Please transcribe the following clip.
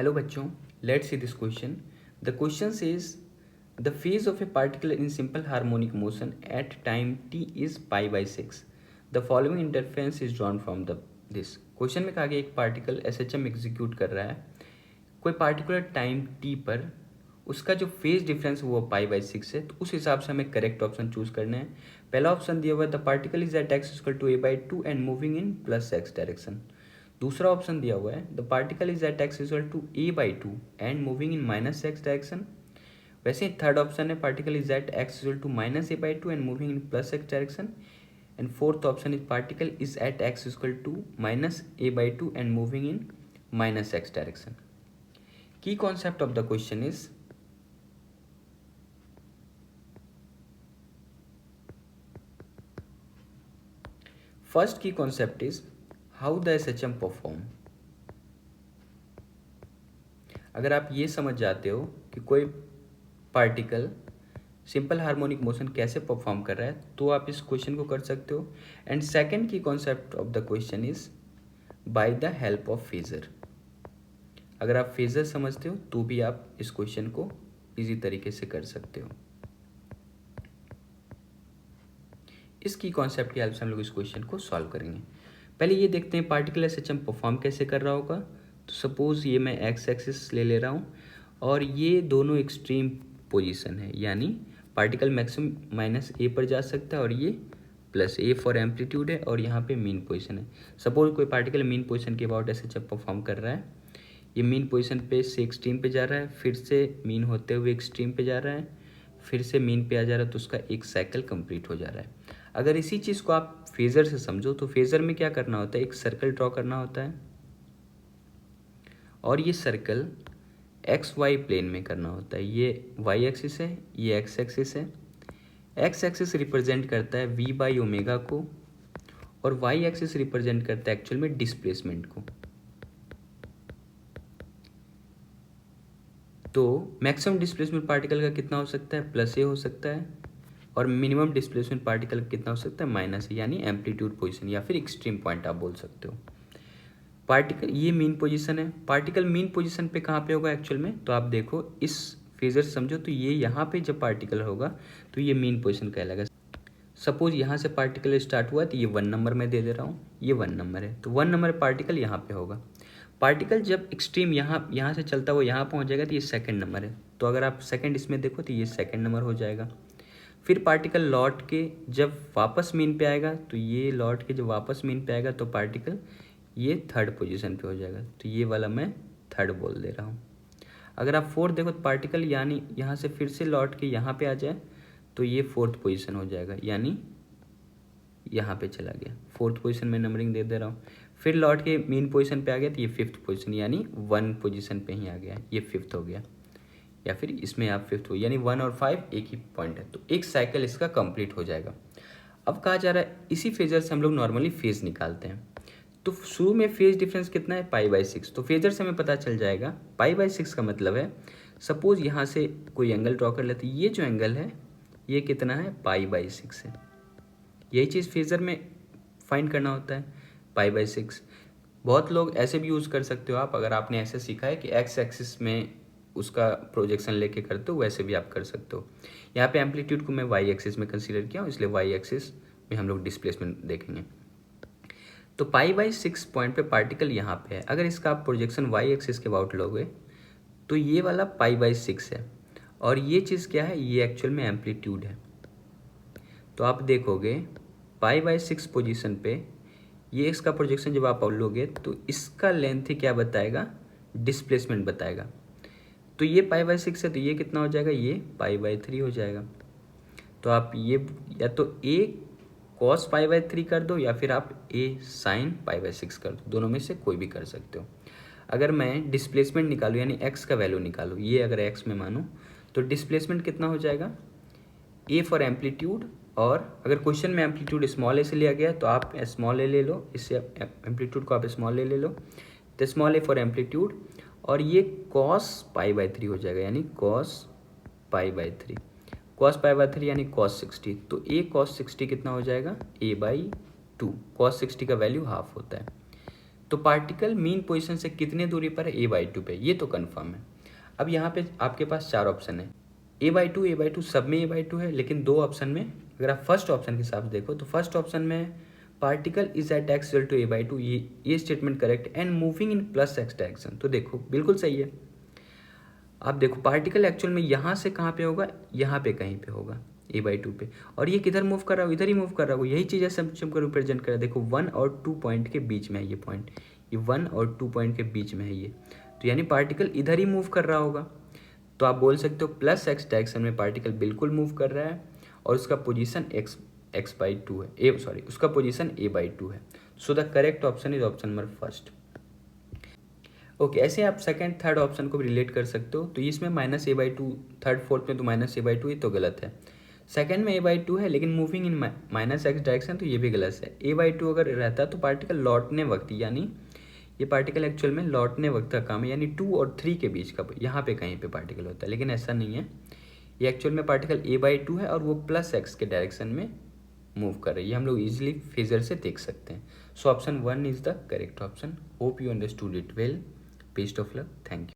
Hello बच्चों, let's see this question. The question says the phase of a particle in simple harmonic motion at time t is pi by 6. The following interference is drawn from the this. Question में कहा गया एक particle SHM execute कर रहा है कोई particular time t पर, उसका जो फेज डिफरेंस वो पाई बाई 6 है, तो उस हिसाब से हमें करेक्ट ऑप्शन चूज करना है। पहला ऑप्शन दिया हुआ है the particle is at x equal to a by 2 and moving in plus x direction. दूसरा ऑप्शन दिया हुआ है the particle is at x equal to a by 2 and moving in minus x direction. वैसे ही third option है particle is at x equal to minus a by 2 and moving in plus x direction. And fourth option is particle is at x equal to minus a by 2 and moving in minus x direction. Key concept of the question is first key concept is how the SHM perform। अगर आप ये समझ जाते हो कि कोई particle simple harmonic motion कैसे perform कर रहा है तो आप इस क्वेश्चन को कर सकते हो। एंड सेकंड की concept of the question is by the help of phasor. अगर आप फेजर समझते हो तो भी आप इस क्वेश्चन को इजी तरीके से कर सकते हो। इसकी कॉन्सेप्ट की हेल्प से हम लोग इस क्वेश्चन को सॉल्व करेंगे। पहले ये देखते हैं पार्टिकल SHM परफॉर्म कैसे कर रहा होगा। तो सपोज ये मैं एक्स एक्सिस ले रहा हूँ और ये दोनों एक्सट्रीम पोजीशन है, यानी पार्टिकल मैक्सिमम माइनस ए पर जा सकता है और ये प्लस ए फॉर एम्पलीट्यूड है और यहाँ पे मीन पोजीशन है। सपोज कोई पार्टिकल मीन पोजीशन के अबाउट SHM परफॉर्म कर रहा है, ये मीन पोजीशन पे से एक्सट्रीम पे जा रहा है, फिर से मीन होते हुए एक्सट्रीम पे जा रहा है, फिर से मीन पे आ जा रहा है, तो उसका एक साइकिल कंप्लीट हो जा रहा है। अगर इसी चीज़ को आप फेज़र से समझो तो फेज़र में क्या करना होता है, एक सर्कल ड्रॉ करना होता है और ये सर्कल एक्स वाई प्लेन में करना होता है। ये वाई एक्सिस है, ये एक्स एक्सिस है। एक्स एक्सिस रिप्रेजेंट करता है वी बाई ओमेगा को और वाई एक्सिस रिप्रेजेंट करता है एक्चुअल में डिस्प्लेसमेंट को। तो मैक्सिमम डिस्प्लेसमेंट पार्टिकल का कितना हो सकता है, प्लस ए हो सकता है, और मिनिमम डिस्प्लेसमेंट पार्टिकल कितना हो सकता है, माइनस ए, यानी एम्पलीट्यूड पोजीशन या फिर एक्सट्रीम पॉइंट आप बोल सकते हो। पार्टिकल ये मीन पोजीशन है, पार्टिकल मीन पोजीशन पे कहाँ पे होगा एक्चुअल में, तो आप देखो इस फेजर समझो तो ये यहाँ पे जब पार्टिकल होगा तो ये मीन पोजीशन कहलाएगा। सपोज यहाँ से पार्टिकल स्टार्ट हुआ तो ये 1 नंबर में दे रहा हूँ, ये 1 नंबर है, तो 1 नंबर पार्टिकल यहाँ पे होगा। पार्टिकल जब एक्सट्रीम यहाँ से चलता हुआ यहाँ पहुँच जाएगा तो ये सेकंड नंबर है, तो अगर आप सेकंड इसमें देखो तो ये सेकंड नंबर हो जाएगा। फिर पार्टिकल लौट के जब वापस मीन पे आएगा तो ये लौट के जब वापस मीन पे आएगा तो पार्टिकल ये थर्ड पोजीशन पे हो जाएगा, तो ये वाला मैं थर्ड बोल दे रहा हूँ। अगर आप फोर्थ देखो तो पार्टिकल यानी यहाँ से फिर से लौट के यहाँ पे आ जाए तो ये फोर्थ पोजीशन हो जाएगा, यानी यहाँ पे चला गया, फोर्थ पोजीशन में नंबरिंग दे रहा हूँ। फिर लौट के मेन पोजीशन पे आ गया तो ये फिफ्थ पोजीशन, यानी 1 पोजीशन पे ही आ गया, ये फिफ्थ हो गया, या फिर इसमें आप फिफ्थ हो, यानी 1 और 5 एक ही पॉइंट है, तो एक साइकिल इसका कंप्लीट हो जाएगा। अब कहा जा रहा है इसी फेजर से हम लोग नॉर्मली फेज निकालते हैं, तो शुरू में फेज डिफरेंस कितना है, पाई बाई 6। तो फेजर से हमें पता चल जाएगा पाई बाई 6 का मतलब है, सपोज यहाँ से कोई एंगल ड्रॉ कर लेते, ये जो एंगल है ये कितना है, पाई बाई 6 है। यही चीज़ फेजर में फाइंड करना होता है, पाई बाई 6। बहुत लोग ऐसे भी यूज़ कर सकते हो आप, अगर आपने ऐसे सीखा है कि एक्स एक्सिस में उसका प्रोजेक्शन लेके करते हो, वैसे भी आप कर सकते हो। यहाँ पे एम्पलीट्यूड को मैं वाई एक्सिस में कंसीडर किया हूँ, इसलिए वाई एक्सिस में हम लोग डिस्प्लेसमेंट देखेंगे। तो पाई बाई 6 पॉइंट पे पार्टिकल यहाँ पे है, अगर इसका आप प्रोजेक्शन वाई एक्सिस के अबाउट लोगे तो ये वाला पाई बाई 6 है, और ये चीज़ क्या है, ये एक्चुअल में एम्पलीट्यूड है। तो आप देखोगे पाई बाई 6 पोजीशन पे ये इसका प्रोजेक्शन जब आप लोगे तो इसका लेंथ ही क्या बताएगा, डिस्प्लेसमेंट बताएगा। तो ये पाई बाई 6 है तो ये कितना हो जाएगा, ये पाई बाई 3 हो जाएगा। तो आप ये या तो ए कॉस पाई बाई 3 कर दो या फिर आप ए साइन पाई बाई 6 कर दो, दोनों में से कोई भी कर सकते हो। अगर मैं डिस्प्लेसमेंट निकालूँ यानी एक्स का वैल्यू निकालूँ, ये अगर एक्स में मानूँ तो डिस्प्लेसमेंट कितना हो जाएगा, ए फॉर एम्पलीट्यूड, और अगर क्वेश्चन में एम्पलीट्यूड स्मॉल ए से लिया गया तो आप स्मॉल ए ले लो, इससे एम्पलीट्यूड को आप स्मॉल ए ले लो, तो स्मॉल ए फॉर एम्पलीट्यूड, और ये कॉस पाई बाई 3 हो जाएगा, यानी cos pi by 3, cos pi by 3 यानी कॉस 60। तो ए कॉस 60 कितना हो जाएगा, ए बाई 2, कॉस 60 का वैल्यू हाफ होता है। तो पार्टिकल मीन पोजीशन से कितने दूरी पर है, a/2 पे, ये तो कन्फर्म है। अब यहाँ पे आपके पास 4 ऑप्शन है, a/2 सब में a/2 है, लेकिन 2 ऑप्शन में अगर आप फर्स्ट ऑप्शन के हिसाब से देखो तो फर्स्ट ऑप्शन में particle is at x equal to a/2, ये statement correct, and moving in plus x direction, तो देखो बिल्कुल सही है। आप देखो पार्टिकल एक्चुअल में यहाँ से कहाँ पे होगा, यहाँ पे कहीं पे होगा a/2 पे, और ये किधर मूव कर रहा हो, इधर ही मूव कर रहा हो। यही चीज़ एसम्पशन को रिप्रेजेंट कर रहा है। देखो 1 और 2 पॉइंट के बीच में है ये पॉइंट, ये 1 और 2 पॉइंट के बीच में है ये, तो यानी पार्टिकल इधर ही मूव कर रहा होगा। तो आप बोल सकते हो प्लस x डायरेक्शन में पार्टिकल बिल्कुल मूव कर रहा है, और उसका पोजीशन x/2 है, उसका पोजीशन a/2 है। So the correct option is option number first. Okay, ऐसे आप सेकंड थर्ड ऑप्शन को भी रिलेट कर सकते हो। तो इसमें -a/2, थर्ड फोर्थ में तो -a/2, ये तो गलत है। सेकंड में a/2 है लेकिन मूविंग इन -x डायरेक्शन, तो ये भी गलत है। a/2 अगर रहता तो पार्टिकल लौटने वक्त, यानी ये पार्टिकल एक्चुअल में लौटने वक्त का काम है, यानी 2 और 3 के बीच का यहाँ पे कहीं पे पार्टिकल होता है, लेकिन ऐसा नहीं है। ये एक्चुअल में पार्टिकल a/2 है और वो +x के डायरेक्शन में मूव कर रही है, हम लोग इजीली फिगर से देख सकते हैं। So option 1 is the correct option. Hope you understood it well. Best of luck, thank you.